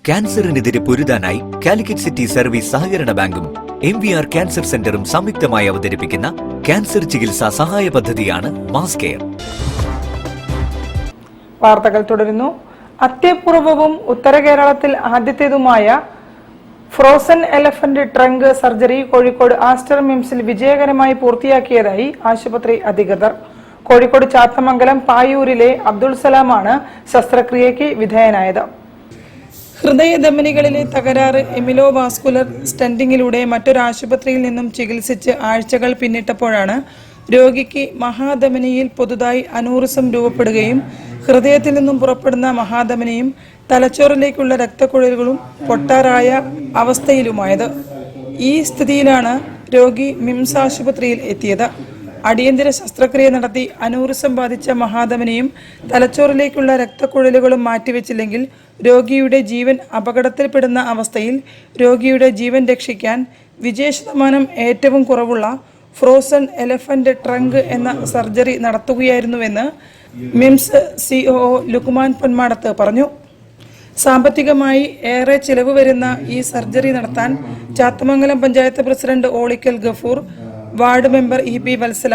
ക്യാൻസറിനെതിരെ പൊരുതാനായി Calicut city service സഹകരണ ബാങ്കും MVR cancer സെന്ററും സംയുക്തമായി അവതരിപ്പിക്കുന്ന ക്യാൻസർ ചികിത്സാ സഹായ പദ്ധതിയാണ് മാസ് കെയർ. വാർത്തകൾ തുടരുന്നു. അത്യപൂർവവും ഉത്തര കേരളത്തിൽ ആദ്യത്തേതുമായ frozen elephant trunk surgery Kozhikode Aster മിംസിൽ വിജയകരമായി പൂർത്തിയാക്കിയതായി ആശുപത്രി അധികൃതർ. കോഴിക്കോട് ചാത്തമംഗലം പായൂരിലെ അബ്ദുൾ സലാമാണ് ശസ്ത്രക്രിയയ്ക്ക് വിധേയനായത്. ഹൃദയധമനികളിലെ തകരാറ് എമിലോവാസ്കുലർ സ്റ്റെന്റിങ്ങിലൂടെ മറ്റൊരു ആശുപത്രിയിൽ നിന്നും ചികിത്സിച്ച് ആഴ്ചകൾ പിന്നിട്ടപ്പോഴാണ് രോഗിക്ക് മഹാധമനിയിൽ പുതുതായി അനൂറിസം രൂപപ്പെടുകയും ഹൃദയത്തിൽ നിന്നും പുറപ്പെടുന്ന മഹാധമനിയും തലച്ചോറിലേക്കുള്ള രക്തക്കുഴലുകളും പൊട്ടാറായ അവസ്ഥയിലുമായത്. ഈ സ്ഥിതിയിലാണ് രോഗി മിംസ് ആശുപത്രിയിൽ എത്തിയത്. അടിയന്തര ശസ്ത്രക്രിയ നടത്തി അനൂറിസം ബാധിച്ച മഹാധമനിയും തലച്ചോറിലേക്കുള്ള രക്തക്കുഴലുകളും മാറ്റിവെച്ചില്ലെങ്കിൽ രോഗിയുടെ ജീവൻ അപകടത്തിൽപ്പെടുന്ന അവസ്ഥയിൽ രോഗിയുടെ ജീവൻ രക്ഷിക്കാൻ വിജയശതമാനം ഏറ്റവും കുറവുള്ള ഫ്രോസൺ എലഫന്റ് ട്രങ്ക് എന്ന സർജറി നടത്തുകയായിരുന്നുവെന്ന് മിംസ് COO ലുക്മാൻ പൊന്മാടത്ത് പറഞ്ഞു. സാമ്പത്തികമായി ഏറെ ചിലവ് വരുന്ന ഈ സർജറി നടത്താൻ Chathamangalam panchayat president Olikkal Gafoor, ward member EB Vatsala,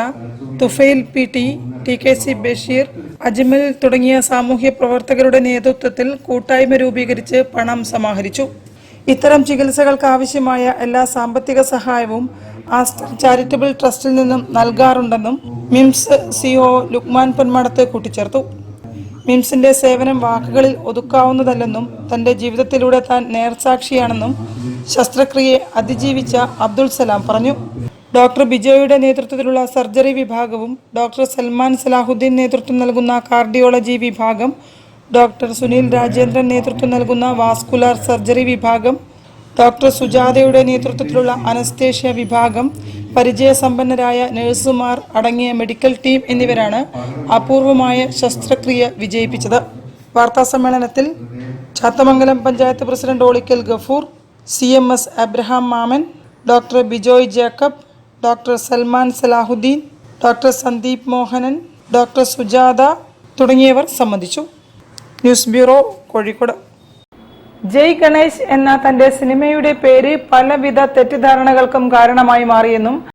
Thufail PT, TKC Basheer, Ajmal തുടങ്ങിയ സാമൂഹ്യ പ്രവർത്തകരുടെ നേതൃത്വത്തിൽ കൂട്ടായ്മ രൂപീകരിച്ച് പണം സമാഹരിച്ചു. ഇത്തരം ചികിത്സകൾക്ക് ആവശ്യമായ എല്ലാ സാമ്പത്തിക സഹായവും ആസ്റ്റർ ചാരിറ്റബിൾ ട്രസ്റ്റിൽ നിന്നും നൽകാറുണ്ടെന്നും മിംസ് COO ലുക്മാൻ പൊന്മാടത്ത് കൂട്ടിച്ചേർത്തു. മിംസിന്റെ സേവനം വാക്കുകളിൽ ഒതുക്കാവുന്നതല്ലെന്നും തന്റെ ജീവിതത്തിലൂടെ താൻ നേർസാക്ഷിയാണെന്നും ശസ്ത്രക്രിയയെ അതിജീവിച്ച അബ്ദുൾ സലാം പറഞ്ഞു. ഡോക്ടർ ബിജോയുടെ നേതൃത്വത്തിലുള്ള സർജറി വിഭാഗവും ഡോക്ടർ സൽമാൻ സലാഹുദ്ദീൻ നേതൃത്വം നൽകുന്ന കാർഡിയോളജി വിഭാഗം, ഡോക്ടർ സുനിൽ രാജേന്ദ്രൻ നേതൃത്വം നൽകുന്ന വാസ്കുലാർ സർജറി വിഭാഗം, ഡോക്ടർ സുജാതയുടെ നേതൃത്വത്തിലുള്ള അനസ്തേഷ്യ വിഭാഗം, പരിചയസമ്പന്നരായ നഴ്സുമാർ അടങ്ങിയ മെഡിക്കൽ ടീം എന്നിവരാണ് അപൂർവമായ ശസ്ത്രക്രിയ വിജയിപ്പിച്ചത്. വാർത്താസമ്മേളനത്തിൽ Chathamangalam panchayat president Olikkal Gafoor, CMS Abraham Mammen, doctor Bijoy Jacob, doctor Salman Salahuddin, doctor Sandeep Mohanan, doctor Sujatha തുടങ്ങിയവർ സംബന്ധിച്ചു. News bureau, Kozhikode. ജയ് ഗണേശ് എന്ന തന്റെ സിനിമയുടെ പേര് പലവിധ തെറ്റിദ്ധാരണകൾക്കും കാരണമായി മാറിയെന്നും